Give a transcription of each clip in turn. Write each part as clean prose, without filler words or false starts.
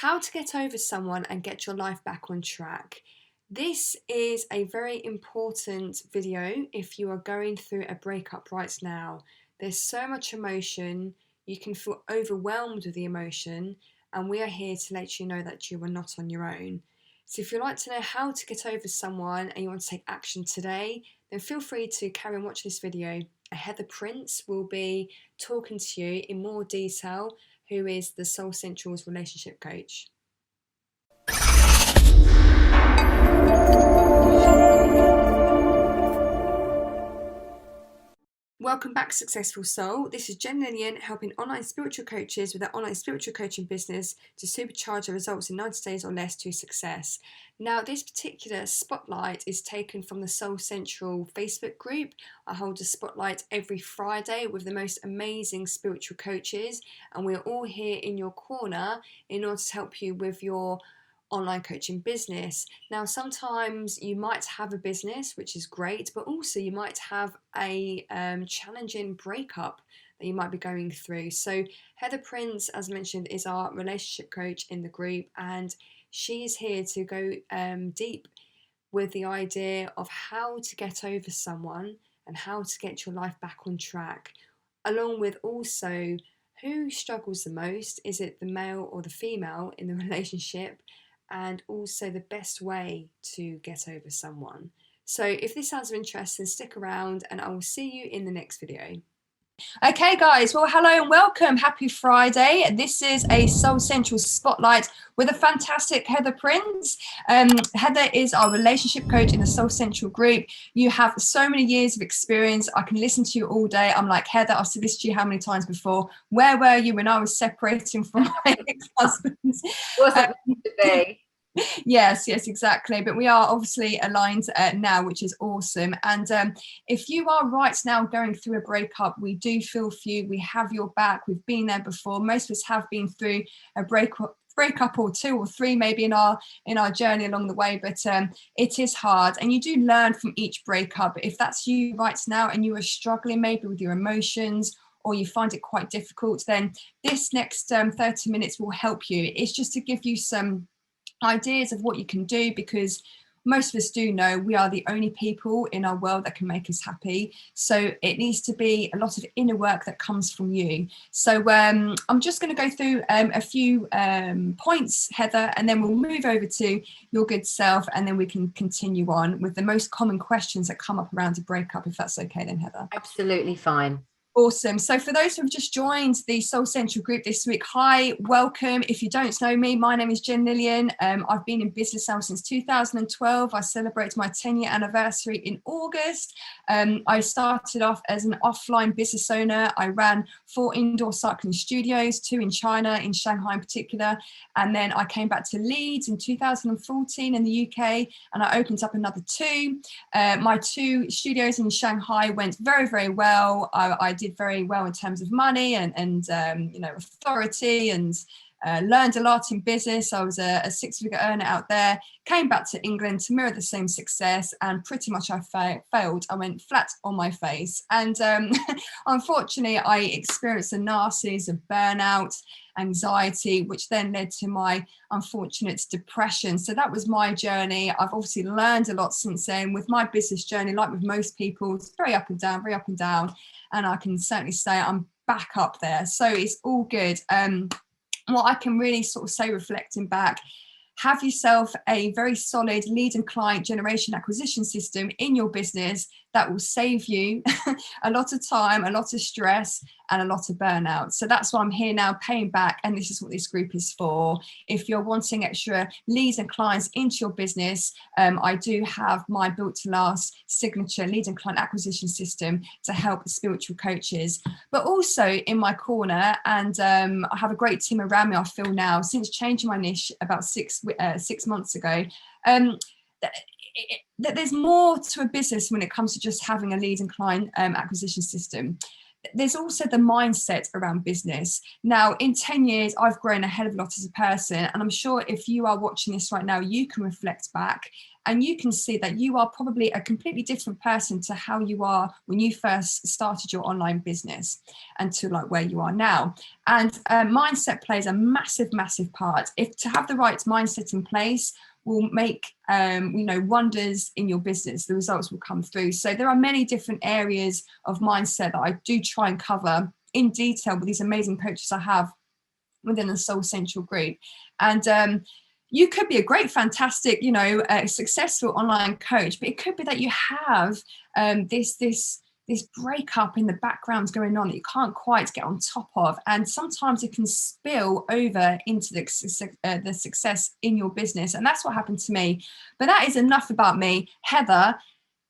How to get over someone and get your life back on track. This is a very important video if you are going through a breakup right now. There's so much emotion, you can feel overwhelmed with the emotion, and we are here to let you know that you are not on your own. So if you'd like to know how to get over someone and you want to take action today, then feel free to carry on watching this video. Heather Prince will be talking to you in more detail, who is the Soul Central's relationship coach. Welcome back, Successful Soul. This is Lillian, helping online spiritual coaches with their online spiritual coaching business to supercharge their results in 90 days or less to success. Now, this particular spotlight is taken from the Soul Central Facebook group. I hold a spotlight every Friday with the most amazing spiritual coaches, and we're all here in your corner in order to help you with your online coaching business. Now, sometimes you might have a business, which is great, but also you might have a challenging breakup that you might be going through. So Heather Prince, as mentioned, is our relationship coach in the group, and she is here to go deep with the idea of how to get over someone and how to get your life back on track, along with also who struggles the most. Is it the male or the female in the relationship? And also the best way to get over someone. So if this sounds of interest, then stick around and I will see you in the next video. Okay guys, well hello and welcome. Happy Friday. This is a Soul Central Spotlight with a fantastic Heather Prince. Heather is our relationship coach in the Soul Central group. You have so many years of experience. I can listen to you all day. I'm like, Heather, I've said this to you how many times before. Where were you when I was separating from my ex-husband? Wasn't meant to be. Yes, exactly. But we are obviously aligned now, which is awesome. And if you are right now going through a breakup, we do feel for you. We have your back. We've been there before. Most of us have been through a breakup or two or three maybe in our journey along the way, but it is hard, and you do learn from each breakup. If that's you right now and you are struggling maybe with your emotions, or you find it quite difficult, then this next 30 minutes will help you. It's just to give you some ideas of what you can do, because most of us do know we are the only people in our world that can make us happy. So it needs to be a lot of inner work that comes from you. So I'm just going to go through a few points, Heather, and then we'll move over to your good self, and then we can continue on with the most common questions that come up around a breakup, if that's okay then, Heather. Absolutely fine. Awesome. So for those who have just joined the Soul Central group this week, hi, welcome. If you don't know me, my name is Lillian. I've been in business now since 2012. I celebrate my 10-year anniversary in August. I started off as an offline business owner. I ran 4 indoor cycling studios, 2 in China, in Shanghai in particular. And then I came back to Leeds in 2014 in the UK, and I opened up another 2. My 2 studios in Shanghai went very, very well. I did very well in terms of money and authority, and learned a lot in business. I was a 6-figure earner out there. Came back to England to mirror the same success, and pretty much I failed. I went flat on my face, and unfortunately I experienced a narcissism of burnout, anxiety, which then led to my unfortunate depression. So that was my journey. I've obviously learned a lot since then. With my business journey, like with most people, it's very up and down, and I can certainly say I'm back up there, so it's all good. What I can really sort of say, reflecting back, have yourself a very solid lead and client generation acquisition system in your business that will save you a lot of time, a lot of stress, and a lot of burnout. So that's why I'm here now, paying back, and this is what this group is for. If you're wanting extra leads and clients into your business, I do have my built to last signature lead and client acquisition system to help spiritual coaches. But also in my corner, and I have a great team around me, I feel now, since changing my niche about 6 months ago, that there's more to a business when it comes to just having a lead and client acquisition system. there's also the mindset around business. Now, in 10 years, I've grown a hell of a lot as a person. And I'm sure if you are watching this right now, you can reflect back and you can see that you are probably a completely different person to how you are when you first started your online business and to like where you are now. And mindset plays a massive, massive part. If to have the right mindset in place will make wonders in your business, the results will come through. So there are many different areas of mindset that I do try and cover in detail with these amazing coaches I have within the Soul Central group. And you could be a great, fantastic, successful online coach, but it could be that you have this breakup in the background going on that you can't quite get on top of. And sometimes it can spill over into the success in your business. And that's what happened to me. But that is enough about me. Heather,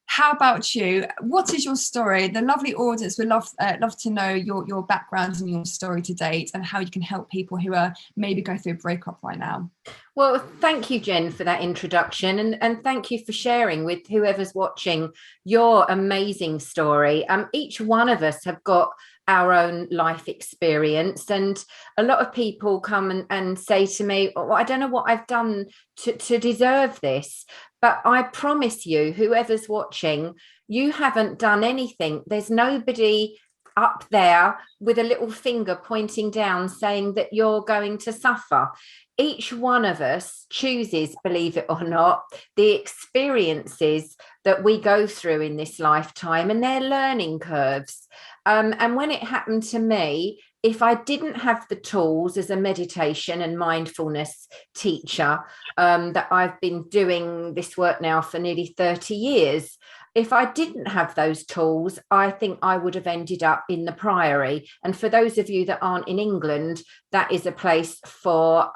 how about you? What is your story? The lovely audience would love to know your background and your story to date and how you can help people who are maybe going through a breakup right now. Well, thank you, Jen, for that introduction, and thank you for sharing with whoever's watching your amazing story. Each one of us have got our own life experience, and a lot of people come and say to me, well, I don't know what I've done to deserve this. But I promise you, whoever's watching, you haven't done anything. There's nobody up there with a little finger pointing down saying that you're going to suffer. Each one of us chooses, believe it or not, the experiences that we go through in this lifetime, and they're learning curves. And when it happened to me, if I didn't have the tools as a meditation and mindfulness teacher, that I've been doing this work now for nearly 30 years, if I didn't have those tools, I think I would have ended up in the Priory. And for those of you that aren't in England, that is a place for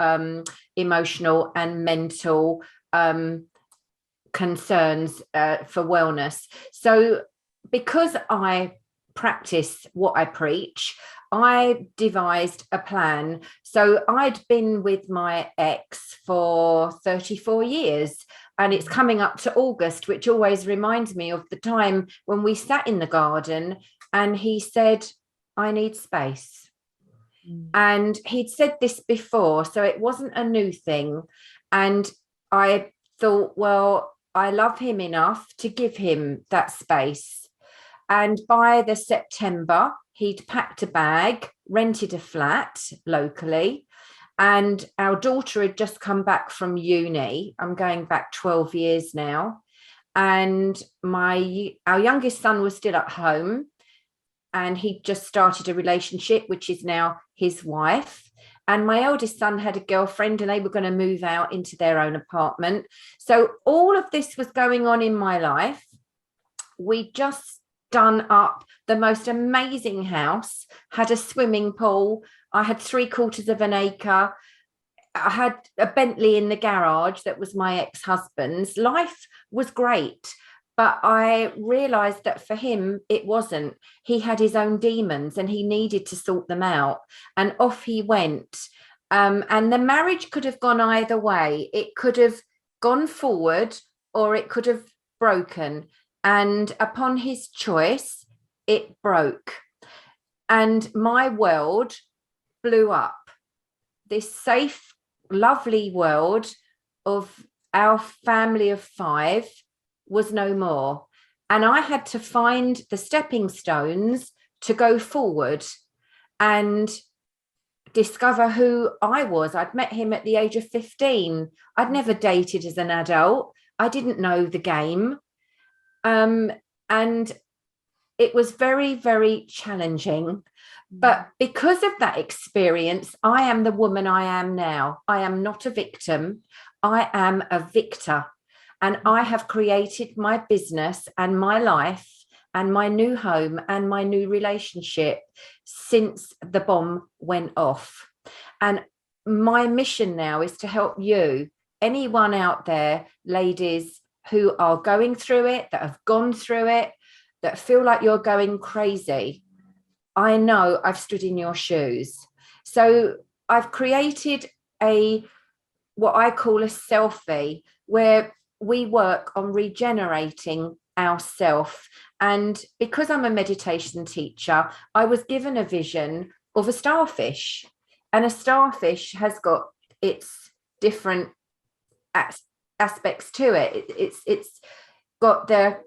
emotional and mental concerns for wellness. So because I practice what I preach, I devised a plan. So I'd been with my ex for 34 years, and it's coming up to August, which always reminds me of the time when we sat in the garden and he said, I need space. And he'd said this before, so it wasn't a new thing. And I thought, well, I love him enough to give him that space. And by the September, he'd packed a bag, rented a flat locally, and our daughter had just come back from uni. I'm going back 12 years now. And our youngest son was still at home, and he just started a relationship, which is now his wife. And my eldest son had a girlfriend, and they were going to move out into their own apartment. So all of this was going on in my life. We just done up the most amazing house, had a swimming pool. I had 3/4 of an acre. I had a Bentley in the garage that was my ex-husband's. Life was great, but I realized that for him, it wasn't. He had his own demons and he needed to sort them out. And off he went. And the marriage could have gone either way. It could have gone forward or it could have broken. And upon his choice, it broke. And my world blew up. This safe, lovely world of our family of 5 was no more. And I had to find the stepping stones to go forward and discover who I was. I'd met him at the age of 15. I'd never dated as an adult. I didn't know the game. And it was very, very challenging. But because of that experience, I am the woman I am now. I am not a victim. I am a victor. And I have created my business and my life and my new home and my new relationship since the bomb went off. And my mission now is to help you, anyone out there, ladies, who are going through it, that have gone through it, that feel like you're going crazy. I know I've stood in your shoes. So I've created what I call a selfie, where we work on regenerating ourselves And because I'm a meditation teacher, I was given a vision of a starfish, and a starfish has got its different aspects to it. It's got the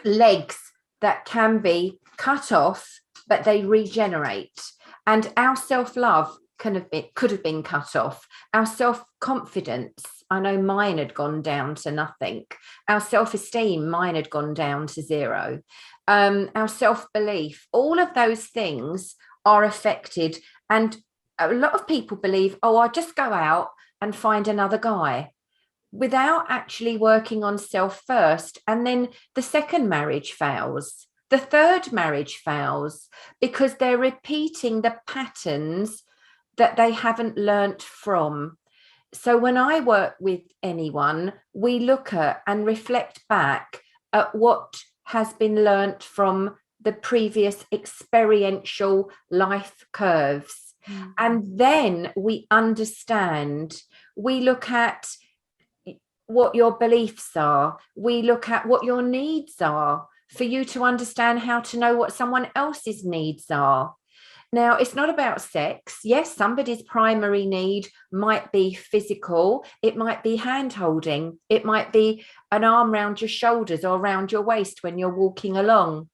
legs that can be cut off, but they regenerate. And our self-love could have been cut off. Our self-confidence, I know mine had gone down to nothing. Our self-esteem, mine had gone down to zero. Our self-belief, all of those things are affected. And a lot of people believe, oh, I'll just go out and find another guy, without actually working on self first. And then the second marriage fails. The third marriage fails because they're repeating the patterns that they haven't learnt from. So when I work with anyone, we look at and reflect back at what has been learnt from the previous experiential life curves. And then we understand, we look at what your beliefs are, we look at what your needs are, for you to understand how to know what someone else's needs are. Now, it's not about sex. Yes, somebody's primary need might be physical. It might be hand holding. It might be an arm around your shoulders or around your waist when you're walking along.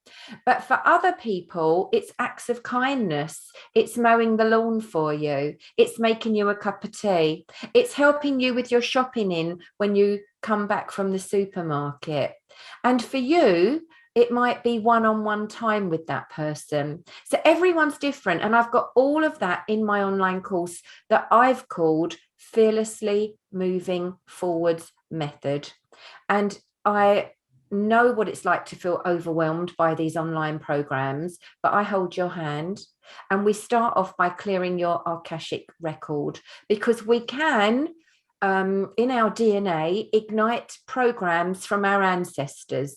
But for other people, it's acts of kindness. It's mowing the lawn for you. It's making you a cup of tea. It's helping you with your shopping in when you come back from the supermarket. And for you, it might be one-on-one time with that person. So everyone's different. And I've got all of that in my online course that I've called Fearlessly Moving Forwards Method. And I know what it's like to feel overwhelmed by these online programs, but I hold your hand. And we start off by clearing your Akashic record, because we can, in our DNA, ignite programs from our ancestors.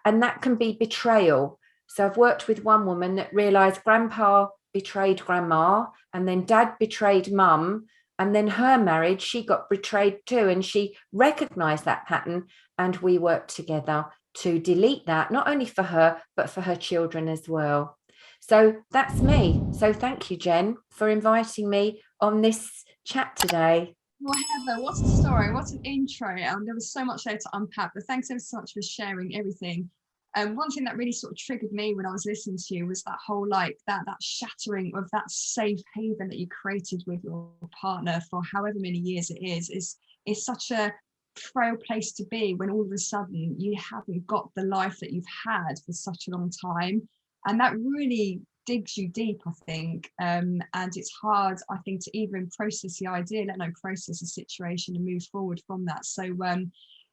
And that can be betrayal. So I've worked with one woman that realized grandpa betrayed grandma, and then dad betrayed mum, and then her marriage, she got betrayed too. And she recognized that pattern, and we worked together to delete that, not only for her, but for her children as well. So that's me. So thank you, Jen, for inviting me on this chat today. Well, Heather, what a story, what an intro. There was so much there to unpack, but thanks ever so much for sharing everything. One thing that really sort of triggered me when I was listening to you was that whole, like, that shattering of that safe haven that you created with your partner for however many years it is such a frail place to be when all of a sudden you haven't got the life that you've had for such a long time. And that really digs you deep, I think, and it's hard, I think, to even process the idea, let alone process the situation and move forward from that. So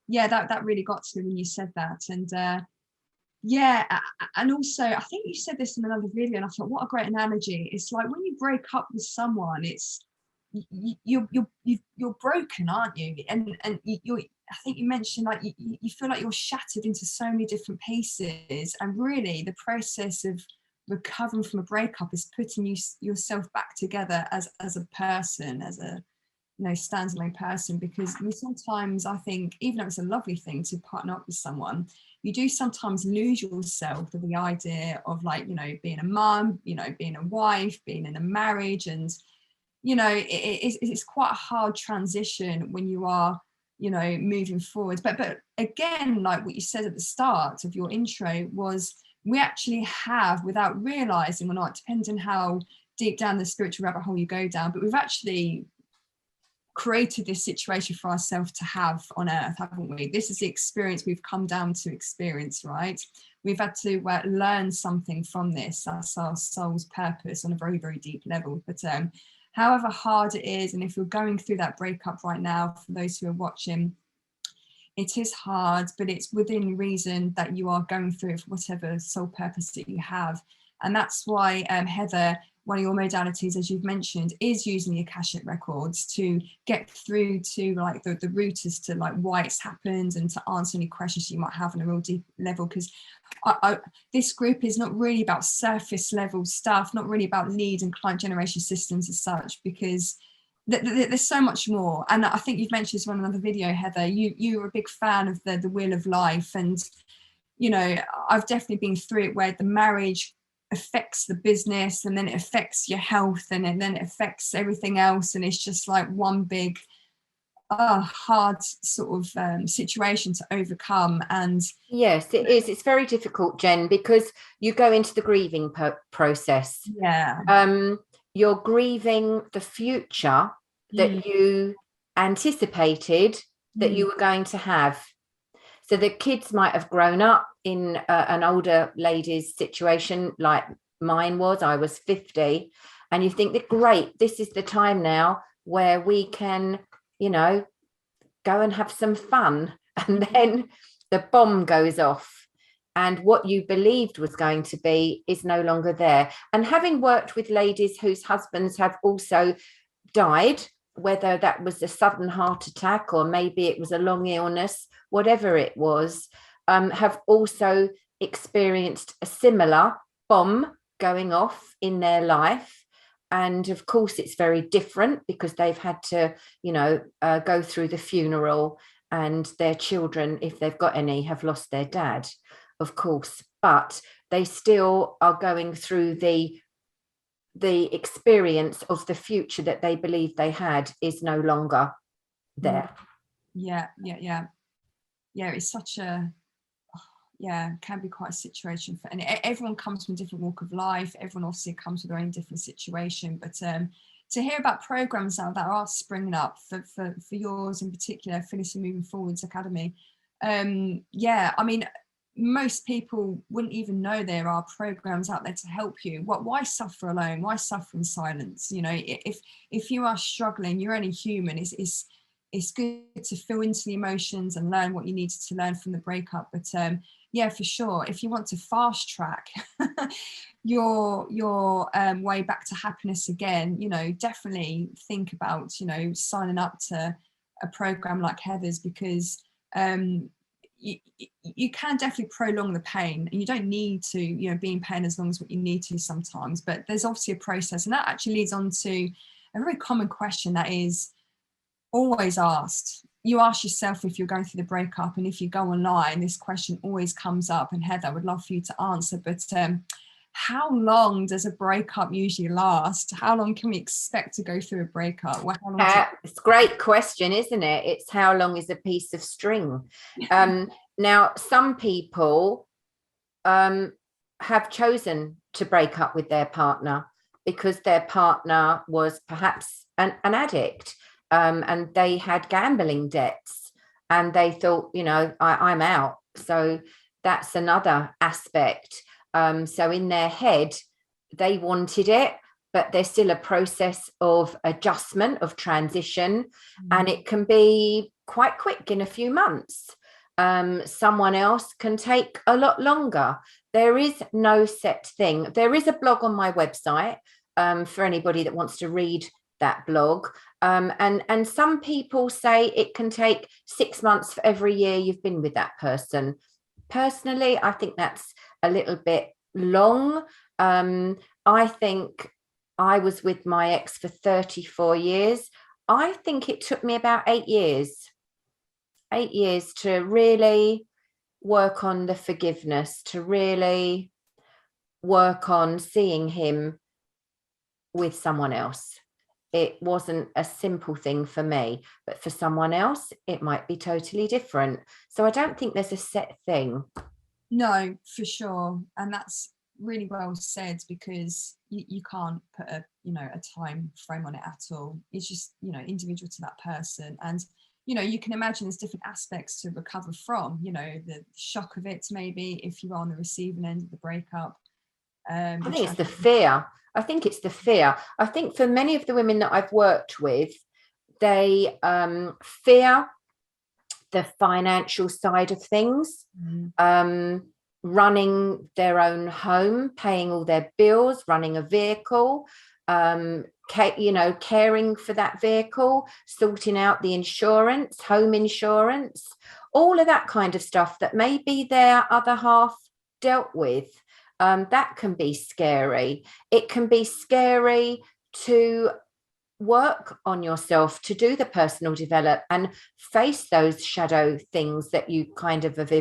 yeah, that really got to me when you said that. And yeah, and also I think you said this in another video, and I thought, what a great analogy. It's like when you break up with someone, it's you're broken, aren't you? And you're, I think you mentioned, like, you feel like you're shattered into so many different pieces, and really the process of recovering from a breakup is putting yourself back together as a person, as a standalone person. Because sometimes I think, even though it's a lovely thing to partner up with someone, you do sometimes lose yourself with the idea of, like, being a mum, being a wife, being in a marriage. And it's quite a hard transition when you are moving forward. But again, like what you said at the start of your intro, was we actually have, without realizing or not, depending on how deep down the spiritual rabbit hole you go down, but we've actually created this situation for ourselves to have on earth, haven't we? This is the experience we've come down to experience, right? We've had to learn something from this. That's our soul's purpose on a very, very deep level. But however hard it is, and if you're going through that breakup right now, for those who are watching, it is hard, but it's within reason that you are going through it for whatever soul purpose that you have. And that's why, Heather, one of your modalities, as you've mentioned, is using the Akashic records to get through to, like, the root as to, like, why it's happened, and to answer any questions you might have on a real deep level. Because this group is not really about surface level stuff, not really about lead and client generation systems as such, because there's so much more. And I think you've mentioned this in another video, Heather, you were a big fan of the Wheel of Life. And I've definitely been through it where the marriage affects the business, and then it affects your health, and then it affects everything else, and it's just like one big hard sort of situation to overcome. And yes, it is. It's very difficult, Jen, because you go into the grieving process. You're grieving the future that you anticipated that you were going to have. So the kids might have grown up in an older lady's situation like mine was. I was 50, and you think that, great, this is the time now where we can, go and have some fun. And then the bomb goes off, and what you believed was going to be is no longer there. And having worked with ladies whose husbands have also died, whether that was a sudden heart attack or maybe it was a long illness, whatever it was, have also experienced a similar bomb going off in their life. And of course, it's very different because they've had to, go through the funeral, and their children, if they've got any, have lost their dad, of course, but they still are going through the experience of the future that they believed they had is no longer there. It's such a can be quite a situation and everyone comes from a different walk of life. Everyone obviously comes with their own different situation, but to hear about programs now that are springing up for yours in particular, Felicity Moving Forwards Academy, most people wouldn't even know there are programs out there to help you. Why suffer alone? Why suffer in silence? If you are struggling, you're only human. It's good to feel into the emotions and learn what you needed to learn from the breakup. But for sure, if you want to fast track your way back to happiness again, definitely think about signing up to a program like Heather's, because you can definitely prolong the pain, and you don't need to be in pain as long as what you need to sometimes, but there's obviously a process. And that actually leads on to a very common question that is always asked. You ask yourself if you're going through the breakup, and if you go online, this question always comes up, and Heather, I would love for you to answer, but how long does a breakup usually last? How long can we expect to go through a breakup? It's a great question, isn't it? It's how long is a piece of string? Now, some people have chosen to break up with their partner because their partner was perhaps an addict, and they had gambling debts, and they thought, I'm out. So that's another aspect. So in their head, they wanted it, but there's still a process of adjustment, of transition, and it can be quite quick in a few months. Someone else can take a lot longer. There is no set thing. There is a blog on my website for anybody that wants to read that blog. And some people say it can take 6 months for every year you've been with that person. Personally, I think that's a little bit long. I think I was with my ex for 34 years. I think it took me about 8 years. 8 years to really work on the forgiveness, to really work on seeing him with someone else. It wasn't a simple thing for me, but for someone else, it might be totally different. So I don't think there's a set thing. No, for sure. And that's really well said, because you can't put a time frame on it at all. It's just, individual to that person. And, you can imagine there's different aspects to recover from, the shock of it, maybe if you are on the receiving end of the breakup. I think it's the fear. I think it's the fear. I think for many of the women that I've worked with, they fear the financial side of things, running their own home, paying all their bills, running a vehicle, caring for that vehicle, sorting out the insurance, home insurance, all of that kind of stuff that maybe their other half dealt with. That can be scary. It can be scary to work on yourself to do the personal develop and face those shadow things that you kind of have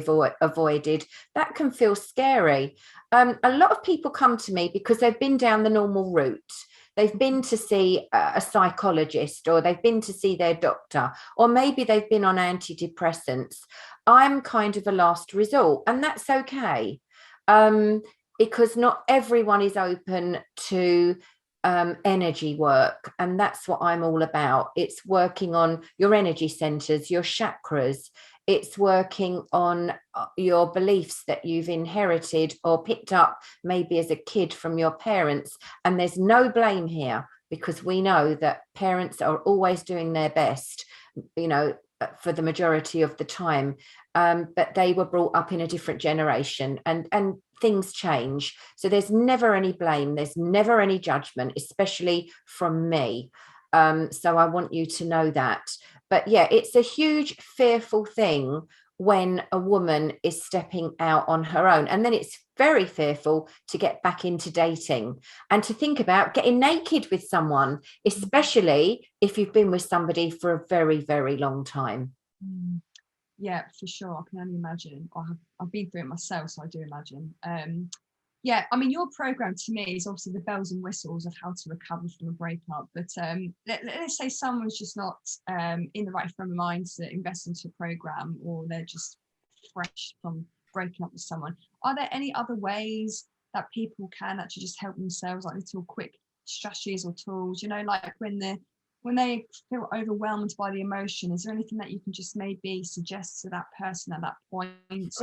avoided, that can feel scary. A lot of people come to me because they've been down the normal route. They've been to see a psychologist, or they've been to see their doctor, or maybe they've been on antidepressants. I'm kind of a last resort, and that's okay, because not everyone is open to energy work, and that's what I'm all about. It's working on your energy centers, your chakras. It's working on your beliefs that you've inherited or picked up maybe as a kid from your parents. And there's no blame here, because we know that parents are always doing their best, you know, for the majority of the time. But they were brought up in a different generation, and things change. So there's never any blame. There's never any judgment, especially from me. So I want you to know that. But yeah, it's a huge, fearful thing when a woman is stepping out on her own. And then it's very fearful to get back into dating and to think about getting naked with someone, especially if you've been with somebody for a very, very long time. Yeah, for sure. I can only imagine. I've been through it myself, so I do imagine. Yeah, I mean, your program to me is obviously the bells and whistles of how to recover from a breakup. But let's say someone's just not in the right frame of mind to invest into a program, or they're just fresh from breaking up with someone. Are there any other ways that people can actually just help themselves, like little quick strategies or tools? You know, like when they feel overwhelmed by the emotion, is there anything that you can just maybe suggest to that person at that point?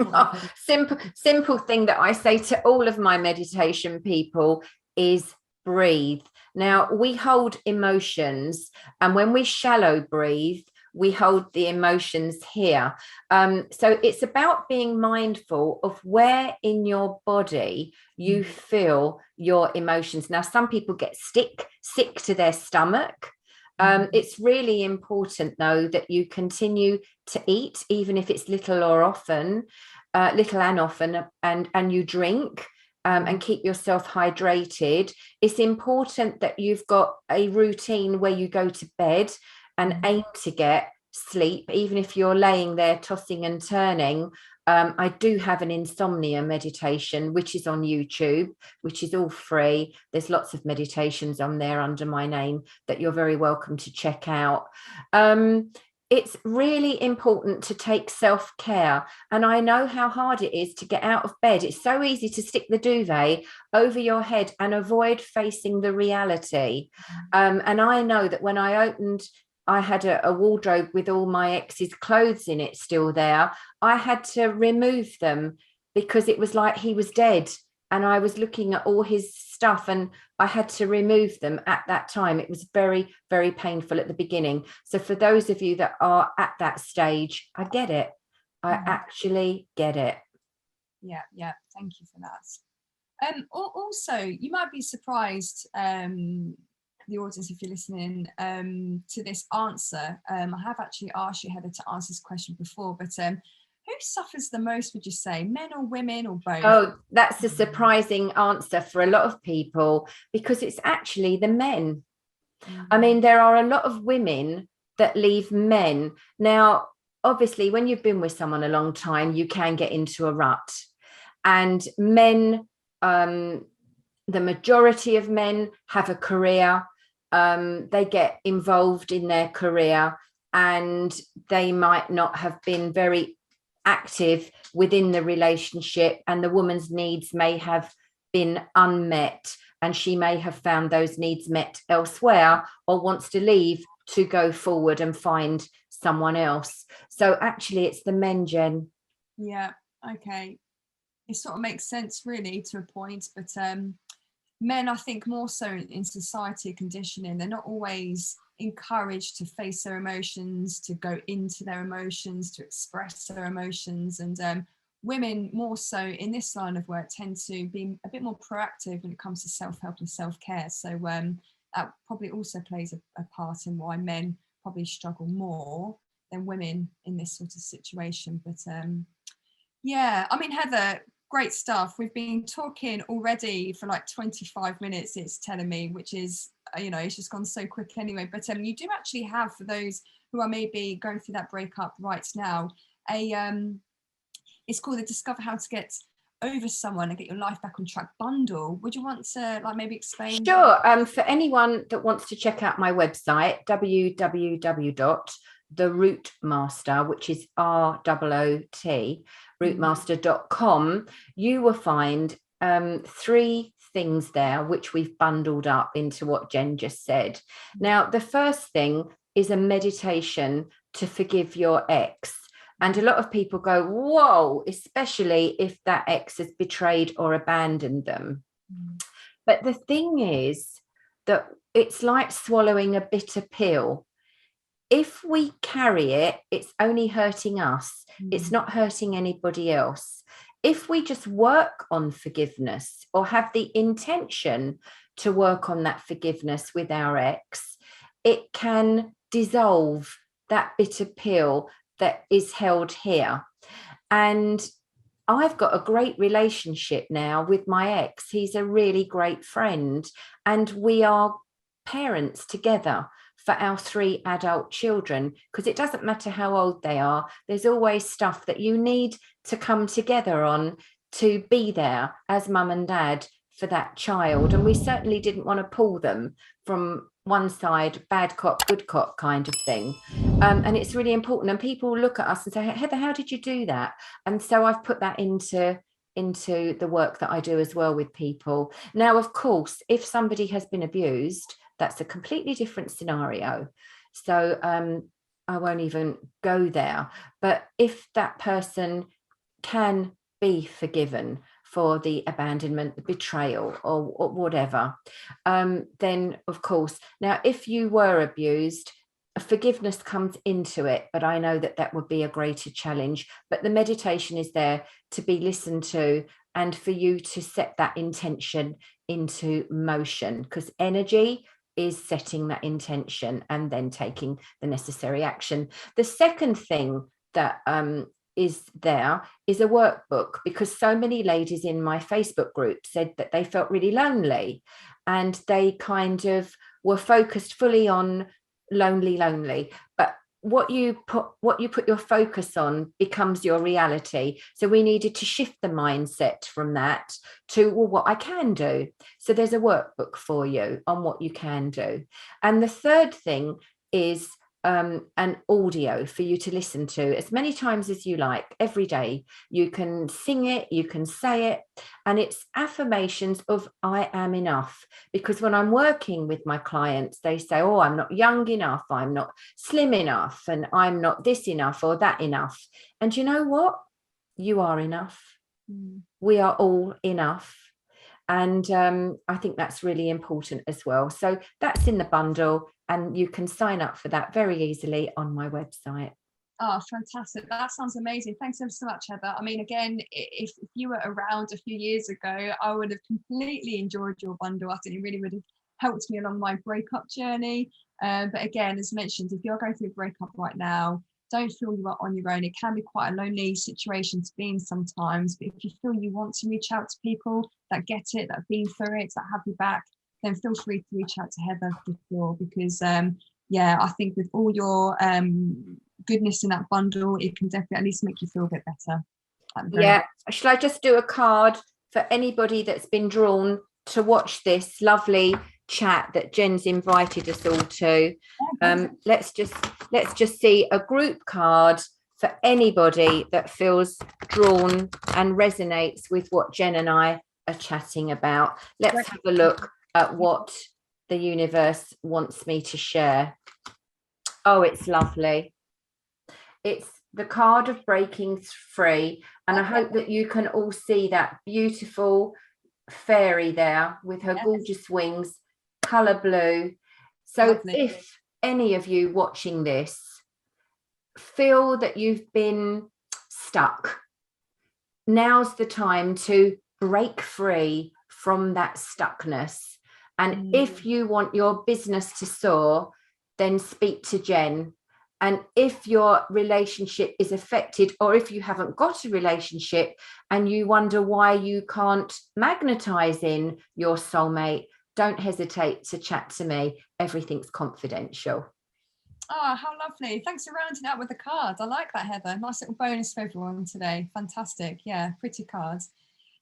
Simple thing that I say to all of my meditation people is breathe. Now, we hold emotions, and when we shallow breathe, we hold the emotions here. So it's about being mindful of where in your body you feel your emotions. Now, some people get sick to their stomach. It's really important, though, that you continue to eat, even if it's little and often, and you drink and keep yourself hydrated. It's important that you've got a routine where you go to bed and aim to get sleep, even if you're laying there tossing and turning. I do have an insomnia meditation, which is on YouTube, which is all free. There's lots of meditations on there under my name that you're very welcome to check out. It's really important to take self-care. And I know how hard it is to get out of bed. It's so easy to stick the duvet over your head and avoid facing the reality. And I know that when I had a wardrobe with all my ex's clothes in it still there. I had to remove them because it was like he was dead, and I was looking at all his stuff, and I had to remove them at that time. It was very, very painful at the beginning. So for those of you that are at that stage, I get it. I actually get it. Yeah, thank you for that. Also, you might be surprised, the audience, if you're listening to this answer. I have actually asked you, Heather, to answer this question before, but who suffers the most, would you say, men or women, or both? Oh, that's a surprising answer for a lot of people, because it's actually the men. I mean, there are a lot of women that leave men. Now, obviously, when you've been with someone a long time, you can get into a rut. And men, the majority of men have a career. They get involved in their career, and they might not have been very active within the relationship, and the woman's needs may have been unmet, and she may have found those needs met elsewhere, or wants to leave to go forward and find someone else. So actually it's the men, Jen. Yeah, okay. It sort of makes sense really to a point, but men, I think, more so in society conditioning, they're not always encouraged to face their emotions, to go into their emotions, to express their emotions. And women, more so in this line of work, tend to be a bit more proactive when it comes to self-help and self-care. So that probably also plays a part in why men probably struggle more than women in this sort of situation. But yeah, I mean, Heather, great stuff. We've been talking already for like 25 minutes, it's telling me, which is you know, it's just gone so quick anyway. But you do actually have, for those who are maybe going through that breakup right now, it's called the Discover How to Get Over Someone and Get Your Life Back on Track bundle. Would you want to like maybe explain? Sure. For anyone that wants to check out my website, www.therootmaster, which is ROOT, rootmaster.com, you will find 3 things there which we've bundled up into what Jen just said. Now, the first thing is a meditation to forgive your ex. And a lot of people go, whoa, especially if that ex has betrayed or abandoned them. But the thing is that it's like swallowing a bitter pill. If we carry it, it's only hurting us. It's not hurting anybody else. If we just work on forgiveness or have the intention to work on that forgiveness with our ex, it can dissolve that bitter pill that is held here. And I've got a great relationship now with my ex. He's a really great friend, and we are parents together for our 3 adult children, because it doesn't matter how old they are, there's always stuff that you need to come together on to be there as mum and dad for that child. And we certainly didn't want to pull them from one side, bad cop, good cop kind of thing. And it's really important. And people look at us and say, Heather, how did you do that? And so I've put that into the work that I do as well with people. Now, of course, if somebody has been abused, that's a completely different scenario. So I won't even go there. But if that person can be forgiven for the abandonment, the betrayal, or whatever, then of course. Now, if you were abused, forgiveness comes into it, but I know that would be a greater challenge. But the meditation is there to be listened to and for you to set that intention into motion, because energy is setting that intention and then taking the necessary action. The second thing that is there is a workbook, because so many ladies in my Facebook group said that they felt really lonely and they kind of were focused fully on lonely. But what you put your focus on becomes your reality. So we needed to shift the mindset from that to, well, what I can do. So there's a workbook for you on what you can do. And the third thing is an audio for you to listen to as many times as you like every day. You can sing it, you can say it, and it's affirmations of I am enough. Because when I'm working with my clients, they say, oh, I'm not young enough, I'm not slim enough, and I'm not this enough or that enough. And you know what? You are enough. We are all enough. And I think that's really important as well. So that's in the bundle, and you can sign up for that very easily on my website. Oh, fantastic. That sounds amazing. Thanks ever so much, Heather. I mean, again, if you were around a few years ago, I would have completely enjoyed your bundle. I think it really would have helped me along my breakup journey. But again, as mentioned, if you're going through a breakup right now, don't feel you are on your own. It can be quite a lonely situation to be in sometimes, but if you feel you want to reach out to people that get it, that have been through it, that have your back, then feel free to reach out to Heather for sure, because I think with all your goodness in that bundle, it can definitely at least make you feel a bit better. Yeah, shall I just do a card for anybody that's been drawn to watch this lovely chat that Jen's invited us all to? Let's just see a group card for anybody that feels drawn and resonates with what Jen and I are chatting about. Let's have a look at what the universe wants me to share. Oh, it's lovely. It's the card of breaking free, and I hope that you can all see that beautiful fairy there with her gorgeous wings, color blue. So lovely. If any of you watching this feel that you've been stuck, now's the time to break free from that stuckness. And if you want your business to soar, then speak to Jen. And if your relationship is affected, or if you haven't got a relationship and you wonder why you can't magnetize in your soulmate, don't hesitate to chat to me. Everything's confidential. Oh, how lovely. Thanks for rounding out with the cards. I like that, Heather. Nice little bonus for everyone today. Fantastic. Yeah, pretty cards.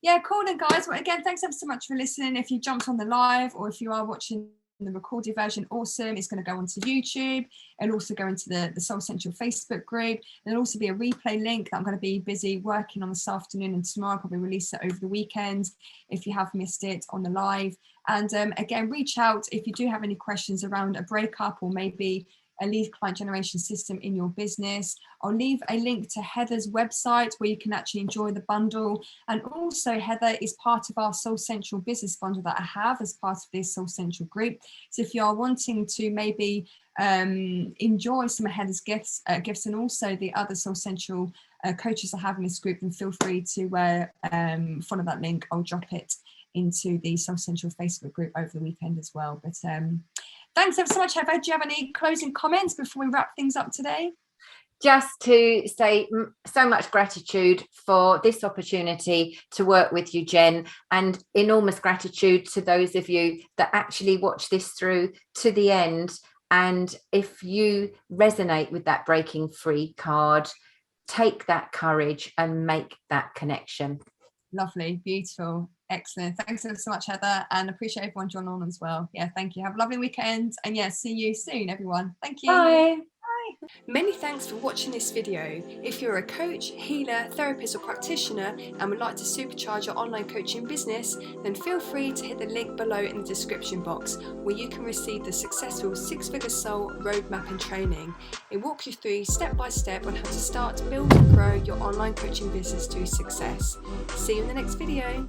Yeah, cool then, guys. Well, again, thanks ever so much for listening. If you jumped on the live or if you are watching the recorded version, awesome. It's going to go onto YouTube. It'll also go into the Soul Central Facebook group. There'll also be a replay link that I'm going to be busy working on this afternoon and tomorrow. I'll probably release it over the weekend if you have missed it on the live. And again, reach out if you do have any questions around a breakup or maybe a lead client generation system in your business. I'll leave a link to Heather's website where you can actually enjoy the bundle. And also Heather is part of our Soul Central business bundle that I have as part of this Soul Central group. So if you are wanting to maybe enjoy some of Heather's gifts and also the other Soul Central coaches I have in this group, then feel free to follow that link. I'll drop it into the Soul Central Facebook group over the weekend as well. But thanks ever so much, Heather. Do you have any closing comments before we wrap things up today? Just to say so much gratitude for this opportunity to work with you, Jen, and enormous gratitude to those of you that actually watch this through to the end. And if you resonate with that breaking free card, take that courage and make that connection. Lovely, beautiful, excellent. Thanks so much, Heather, and appreciate everyone joining on as well. Yeah, thank you. Have a lovely weekend, and yeah, see you soon, everyone. Thank you. Bye. Many thanks for watching this video. If you're a coach, healer, therapist or practitioner and would like to supercharge your online coaching business, then feel free to hit the link below in the description box where you can receive the successful six-figure soul roadmap and training. It walks you through step by step on how to start, build and grow your online coaching business to success. See you in the next video.